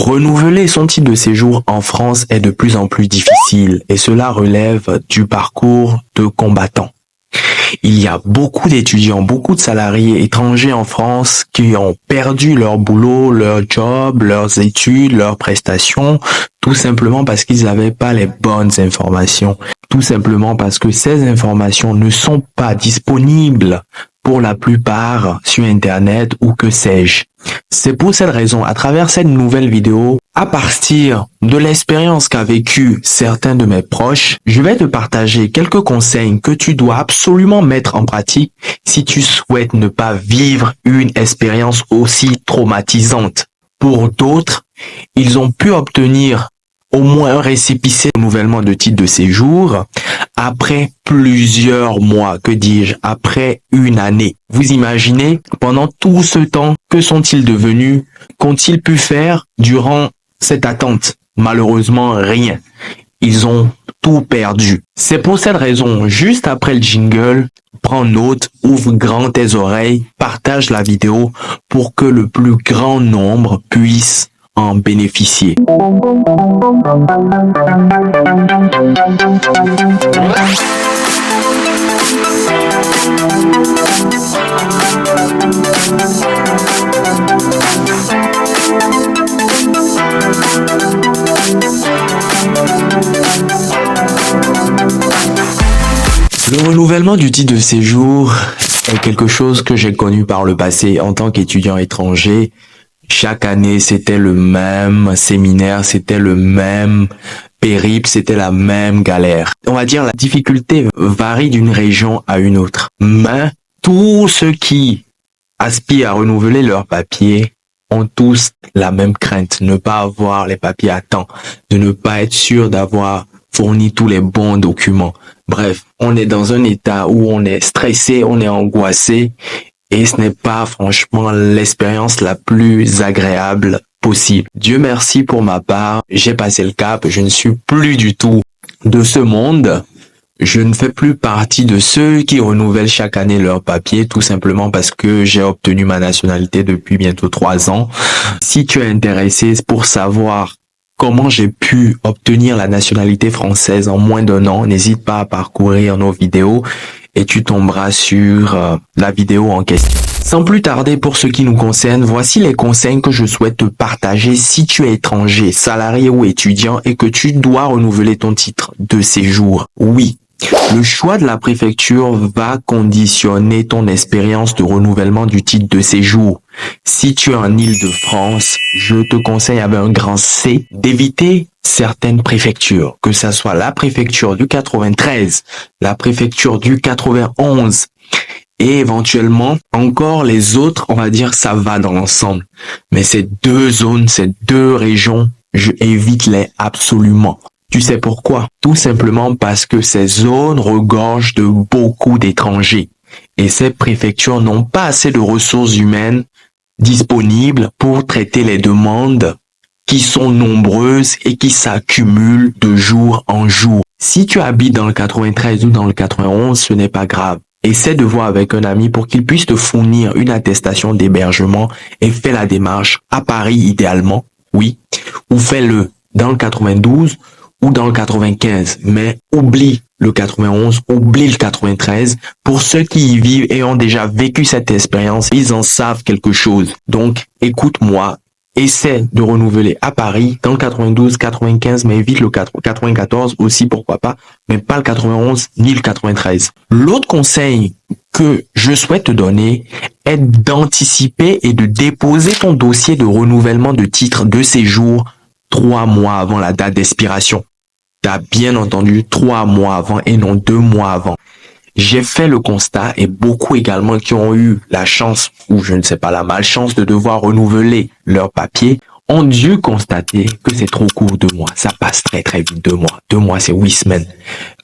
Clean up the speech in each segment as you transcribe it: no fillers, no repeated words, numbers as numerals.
Renouveler son titre de séjour en France est de plus en plus difficile et cela relève du parcours de combattant. Il y a beaucoup d'étudiants, beaucoup de salariés étrangers en France qui ont perdu leur boulot, leur job, leurs études, leurs prestations, tout simplement parce qu'ils n'avaient pas les bonnes informations. Tout simplement parce que ces informations ne sont pas disponibles pour la plupart sur Internet ou que sais-je. C'est pour cette raison, à travers cette nouvelle vidéo, à partir de l'expérience qu'a vécu certains de mes proches, je vais te partager quelques conseils que tu dois absolument mettre en pratique si tu souhaites ne pas vivre une expérience aussi traumatisante. Pour d'autres, ils ont pu obtenir au moins un récépissé de renouvellement de titre de séjour après plusieurs mois, que dis-je, après une année. Vous imaginez, pendant tout ce temps, que sont-ils devenus? Qu'ont-ils pu faire durant cette attente? Malheureusement, rien. Ils ont tout perdu. C'est pour cette raison, juste après le jingle, prends note, ouvre grand tes oreilles, partage la vidéo pour que le plus grand nombre puisse en bénéficier. Le renouvellement du titre de séjour est quelque chose que j'ai connu par le passé en tant qu'étudiant étranger. Chaque année, c'était le même séminaire, c'était le même périple, c'était la même galère. On va dire la difficulté varie d'une région à une autre. Mais tous ceux qui aspirent à renouveler leurs papiers ont tous la même crainte, ne pas avoir les papiers à temps, de ne pas être sûr d'avoir fourni tous les bons documents. Bref, on est dans un état où on est stressé, on est angoissé. Et ce n'est pas franchement l'expérience la plus agréable possible. Dieu merci pour ma part, j'ai passé le cap, je ne suis plus du tout de ce monde. Je ne fais plus partie de ceux qui renouvellent chaque année leurs papiers, tout simplement parce que j'ai obtenu ma nationalité depuis bientôt 3 ans. Si tu es intéressé pour savoir comment j'ai pu obtenir la nationalité française en moins d'1 an, n'hésite pas à parcourir nos vidéos et tu tomberas sur la vidéo en question. Sans plus tarder, pour ce qui nous concerne, voici les conseils que je souhaite te partager si tu es étranger, salarié ou étudiant et que tu dois renouveler ton titre de séjour. Oui, le choix de la préfecture va conditionner ton expérience de renouvellement du titre de séjour. Si tu es en Île-de-France, je te conseille avec un grand C d'éviter certaines préfectures, que ça soit la préfecture du 93, la préfecture du 91 et éventuellement encore les autres, on va dire ça va dans l'ensemble. Mais ces deux zones, ces deux régions, je évite-les absolument. Tu sais pourquoi? Tout simplement parce que ces zones regorgent de beaucoup d'étrangers et ces préfectures n'ont pas assez de ressources humaines disponibles pour traiter les demandes qui sont nombreuses et qui s'accumulent de jour en jour. Si tu habites dans le 93 ou dans le 91, ce n'est pas grave. Essaie de voir avec un ami pour qu'il puisse te fournir une attestation d'hébergement et fais la démarche à Paris idéalement, oui, ou fais-le dans le 92 ou dans le 95, mais oublie le 91, oublie le 93. Pour ceux qui y vivent et ont déjà vécu cette expérience, ils en savent quelque chose. Donc, écoute-moi, essaie de renouveler à Paris, dans le 92, 95, mais évite le 94 aussi, pourquoi pas, mais pas le 91 ni le 93. L'autre conseil que je souhaite te donner est d'anticiper et de déposer ton dossier de renouvellement de titre de séjour 3 mois avant la date d'expiration. T'as bien entendu 3 mois avant et non 2 mois avant. J'ai fait le constat et beaucoup également qui ont eu la chance ou je ne sais pas la malchance de devoir renouveler leur papier ont dû constater que c'est trop court 2 mois. Ça passe très très vite 2 mois. 2 mois c'est 8 semaines.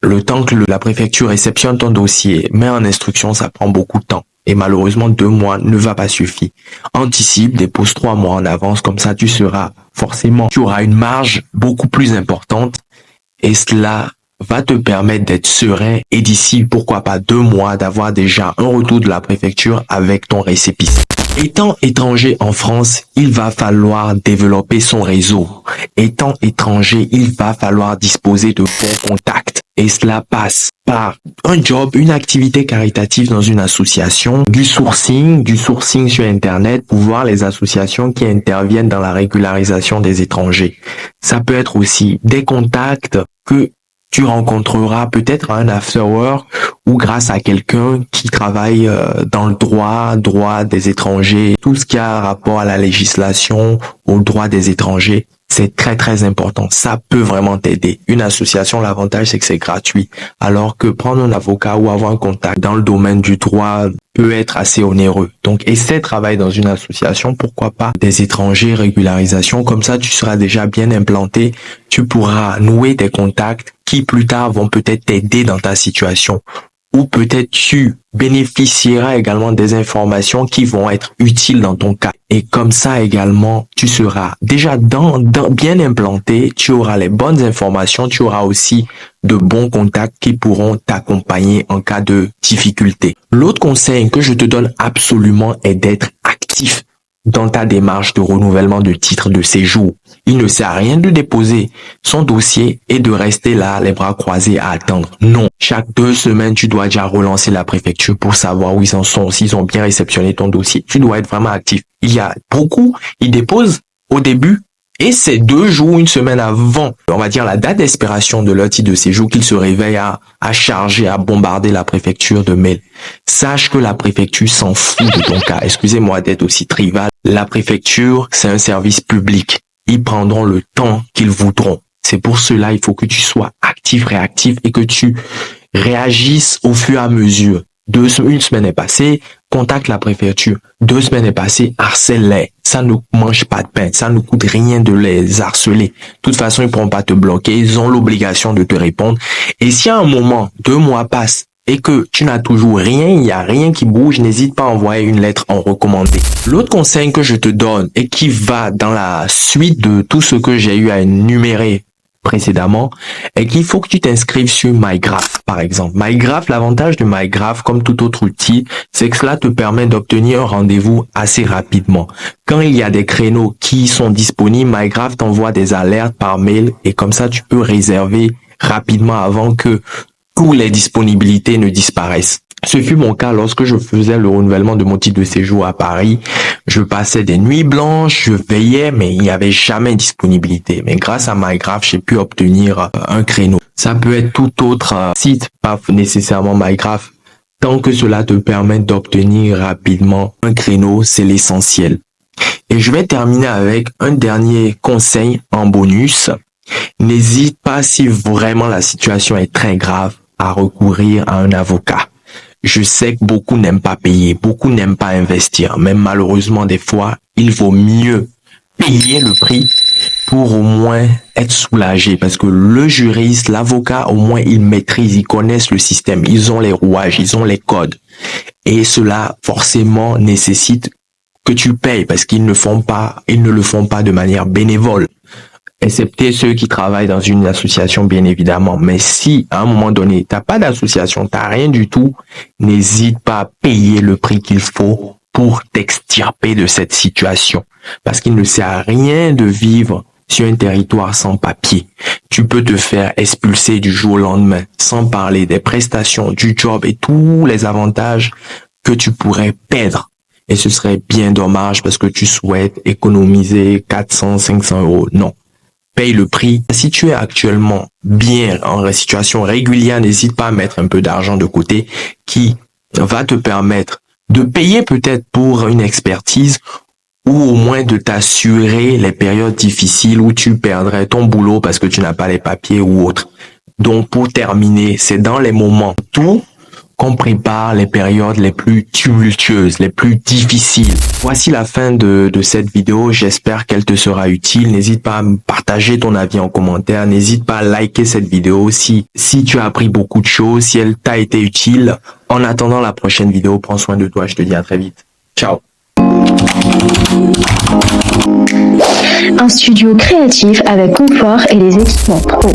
Le temps que la préfecture réceptionne ton dossier, met en instruction, ça prend beaucoup de temps. Et malheureusement 2 mois ne va pas suffire. Anticipe, dépose 3 mois en avance, comme ça tu auras une marge beaucoup plus importante et cela va te permettre d'être serein et d'ici, pourquoi pas 2 mois, d'avoir déjà un retour de la préfecture avec ton récépissé. Étant étranger en France, il va falloir développer son réseau. Étant étranger, il va falloir disposer de bons contacts. Et cela passe par un job, une activité caritative dans une association, du sourcing sur Internet pour voir les associations qui interviennent dans la régularisation des étrangers. Ça peut être aussi des contacts que tu rencontreras peut-être à un after-work ou grâce à quelqu'un qui travaille dans le droit des étrangers, tout ce qui a rapport à la législation, au droit des étrangers. C'est très très important. Ça peut vraiment t'aider. Une association, l'avantage c'est que c'est gratuit. Alors que prendre un avocat ou avoir un contact dans le domaine du droit peut être assez onéreux. Donc essaie de travailler dans une association, pourquoi pas des étrangers, régularisation. Comme ça tu seras déjà bien implanté. Tu pourras nouer des contacts qui plus tard vont peut-être t'aider dans ta situation. Ou peut-être tu bénéficieras également des informations qui vont être utiles dans ton cas. Et comme ça également, tu seras déjà bien implanté, tu auras les bonnes informations, tu auras aussi de bons contacts qui pourront t'accompagner en cas de difficulté. L'autre conseil que je te donne absolument est d'être actif dans ta démarche de renouvellement de titre de séjour. Il ne sert à rien de déposer son dossier et de rester là, les bras croisés à attendre. Non. Chaque 2 semaines, tu dois déjà relancer la préfecture pour savoir où ils en sont, s'ils ont bien réceptionné ton dossier. Tu dois être vraiment actif. Il y a beaucoup, ils déposent au début et c'est 2 jours, 1 semaine avant, on va dire la date d'expiration de leur titre de séjour qu'ils se réveillent à charger, à bombarder la préfecture de mails. Sache que la préfecture s'en fout de ton cas. Excusez-moi d'être aussi trivial. La préfecture, c'est un service public. Ils prendront le temps qu'ils voudront. C'est pour cela, il faut que tu sois actif, réactif et que tu réagisses au fur et à mesure. 1 semaine est passée, contacte la préfecture. 2 semaines est passée, harcèle-les. Ça ne mange pas de pain. Ça ne coûte rien de les harceler. De toute façon, ils ne pourront pas te bloquer. Ils ont l'obligation de te répondre. Et si à un moment, 2 mois passent et que tu n'as toujours rien, il n'y a rien qui bouge, n'hésite pas à envoyer une lettre en recommandé. L'autre conseil que je te donne et qui va dans la suite de tout ce que j'ai eu à énumérer précédemment, est qu'il faut que tu t'inscrives sur MyGraph, par exemple. MyGraph, l'avantage de MyGraph, comme tout autre outil, c'est que cela te permet d'obtenir un rendez-vous assez rapidement. Quand il y a des créneaux qui sont disponibles, MyGraph t'envoie des alertes par mail et comme ça, tu peux réserver rapidement avant que toutes les disponibilités ne disparaissent. Ce fut mon cas lorsque je faisais le renouvellement de mon titre de séjour à Paris. Je passais des nuits blanches, je veillais, mais il n'y avait jamais de disponibilité. Mais grâce à MyGraph, j'ai pu obtenir un créneau. Ça peut être tout autre site, pas nécessairement MyGraph. Tant que cela te permet d'obtenir rapidement un créneau, c'est l'essentiel. Et je vais terminer avec un dernier conseil en bonus. N'hésite pas, si vraiment la situation est très grave, à recourir à un avocat. Je sais que beaucoup n'aiment pas payer, beaucoup n'aiment pas investir, mais malheureusement des fois, il vaut mieux payer le prix pour au moins être soulagé parce que le juriste, l'avocat, au moins ils maîtrisent, ils connaissent le système, ils ont les rouages, ils ont les codes et cela forcément nécessite que tu payes parce qu'ils ne le font pas de manière bénévole. Excepté ceux qui travaillent dans une association, bien évidemment. Mais si, à un moment donné, t'as pas d'association, t'as rien du tout, n'hésite pas à payer le prix qu'il faut pour t'extirper de cette situation. Parce qu'il ne sert à rien de vivre sur un territoire sans papier. Tu peux te faire expulser du jour au lendemain, sans parler des prestations, du job et tous les avantages que tu pourrais perdre. Et ce serait bien dommage parce que tu souhaites économiser 400, 500 euros. Non. Paye le prix. Si tu es actuellement bien en situation régulière, n'hésite pas à mettre un peu d'argent de côté qui va te permettre de payer peut-être pour une expertise ou au moins de t'assurer les périodes difficiles où tu perdrais ton boulot parce que tu n'as pas les papiers ou autre. Donc pour terminer, c'est dans les moments tout qu'on prépare les périodes les plus tumultueuses, les plus difficiles. Voici la fin de cette vidéo. J'espère qu'elle te sera utile. N'hésite pas à me partager ton avis en commentaire. N'hésite pas à liker cette vidéo si tu as appris beaucoup de choses, si elle t'a été utile. En attendant la prochaine vidéo, prends soin de toi. Je te dis à très vite. Ciao. Un studio créatif avec confort et les équipements pro.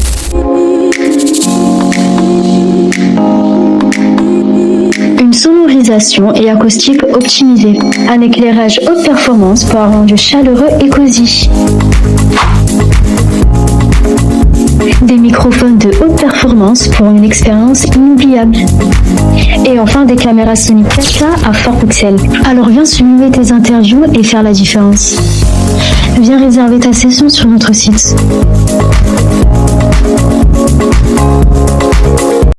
Une sonorisation sonorisation et acoustique optimisée. Un éclairage haute performance pour un rendu chaleureux et cosy. Des microphones de haute performance pour une expérience inoubliable. Et enfin, des caméras Sony 4K à fort pixel. Alors viens sublimer tes interviews et faire la différence. Viens réserver ta session sur notre site.